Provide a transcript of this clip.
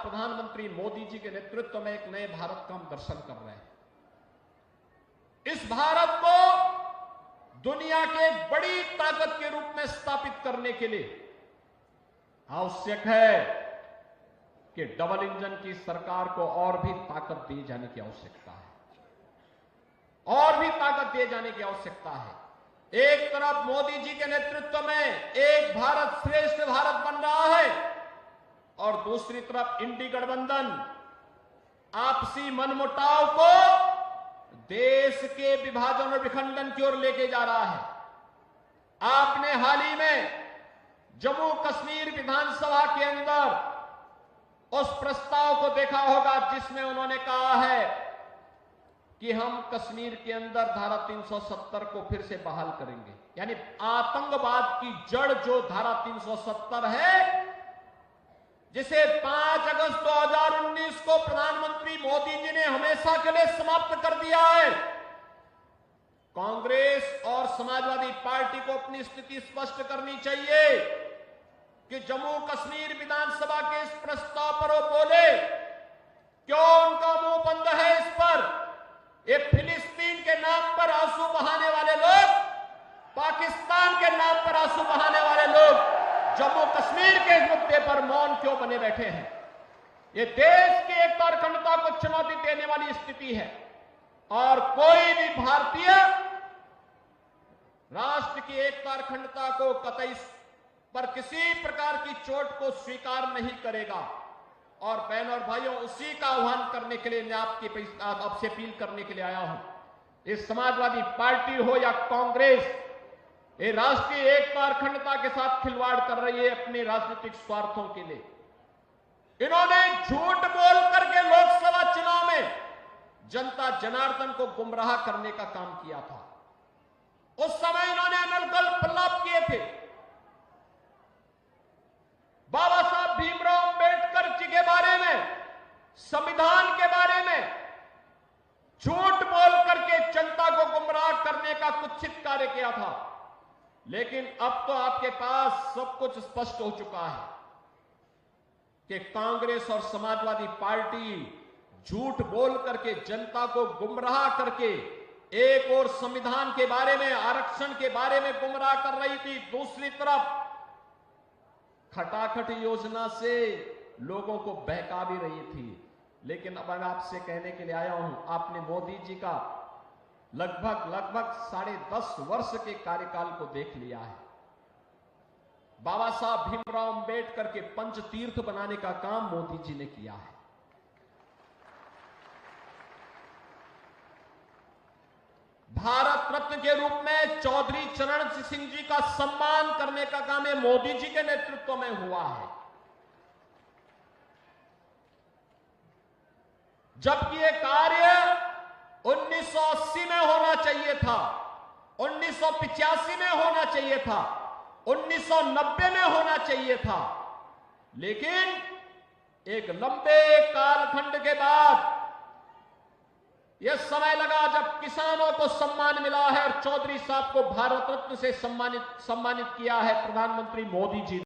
प्रधानमंत्री मोदी जी के नेतृत्व में एक नए भारत का हम दर्शन कर रहे हैं। इस भारत को दुनिया के एक बड़ी ताकत के रूप में स्थापित करने के लिए आवश्यक है कि डबल इंजन की सरकार को और भी ताकत दिए जाने की आवश्यकता है, और भी ताकत दिए जाने की आवश्यकता है। एक तरफ मोदी जी के नेतृत्व में एक भारत श्रेष्ठ भारत बन रहा है और दूसरी तरफ इंडी गठबंधन आपसी मनमुटाव को देश के विभाजन और विखंडन की ओर लेके जा रहा है। आपने हाल ही में जम्मू कश्मीर विधानसभा के अंदर उस प्रस्ताव को देखा होगा जिसमें उन्होंने कहा है कि हम कश्मीर के अंदर धारा 370 को फिर से बहाल करेंगे। यानी आतंकवाद की जड़ जो धारा 370 है, जिसे 5 अगस्त 2019 को प्रधानमंत्री मोदी जी ने हमेशा के लिए समाप्त कर दिया है। कांग्रेस और समाजवादी पार्टी को अपनी स्थिति स्पष्ट करनी चाहिए कि जम्मू कश्मीर विधानसभा के इस प्रस्ताव पर वो बोले, क्यों उनका मुंह बंद है इस पर? ये फिलिस्तीन के नाम पर आंसू बहाने वाले लोग, पाकिस्तान के नाम पर आंसू बहाने वाले लोग जम्मू कश्मीर के मुद्दे पर मौन क्यों बने बैठे हैं? ये देश की एकता और अखंडता को चुनौती देने वाली स्थिति है और कोई भी भारतीय राष्ट्र की एकता और अखंडता को कतई पर किसी प्रकार की चोट को स्वीकार नहीं करेगा। और बहनों और भाइयों, उसी का आह्वान करने के लिए मैं आपसे अपील करने के लिए आया हूं। इस समाजवादी पार्टी हो या कांग्रेस, ये राष्ट्रीय एकता और अखंडता के साथ खिलवाड़ कर रही है अपने राजनीतिक स्वार्थों के लिए। इन्होंने झूठ बोल करके लोकसभा चुनाव में जनता जनार्दन को गुमराह करने का काम किया था। उस समय इन्होंने अनर्गल प्रलाप किए थे। बाबा साहब भीमराव अंबेडकर जी के बारे में, संविधान के बारे में झूठ बोल करके जनता को गुमराह करने का कुत्सित कार्य किया था। लेकिन अब तो आपके पास सब कुछ स्पष्ट हो चुका है कि कांग्रेस और समाजवादी पार्टी झूठ बोल करके जनता को गुमराह करके एक और संविधान के बारे में, आरक्षण के बारे में गुमराह कर रही थी, दूसरी तरफ खटाखट योजना से लोगों को बहका भी रही थी। लेकिन अब मैं आपसे कहने के लिए आया हूं, आपने मोदी जी का लगभग 10.5 वर्ष के कार्यकाल को देख लिया है। बाबा साहब भीमराव अंबेडकर के पंचतीर्थ बनाने का काम मोदी जी ने किया है। भारत रत्न के रूप में चौधरी चरण सिंह जी का सम्मान करने का काम मोदी जी के नेतृत्व में हुआ है। जबकि यह कार्य 1980 में होना चाहिए था, 1985 में होना चाहिए था, 1990 में होना चाहिए था। लेकिन एक लंबे कालखंड के बाद यह समय लगा जब किसानों को सम्मान मिला है और चौधरी साहब को भारत रत्न से सम्मानित किया है प्रधानमंत्री मोदी जी ने।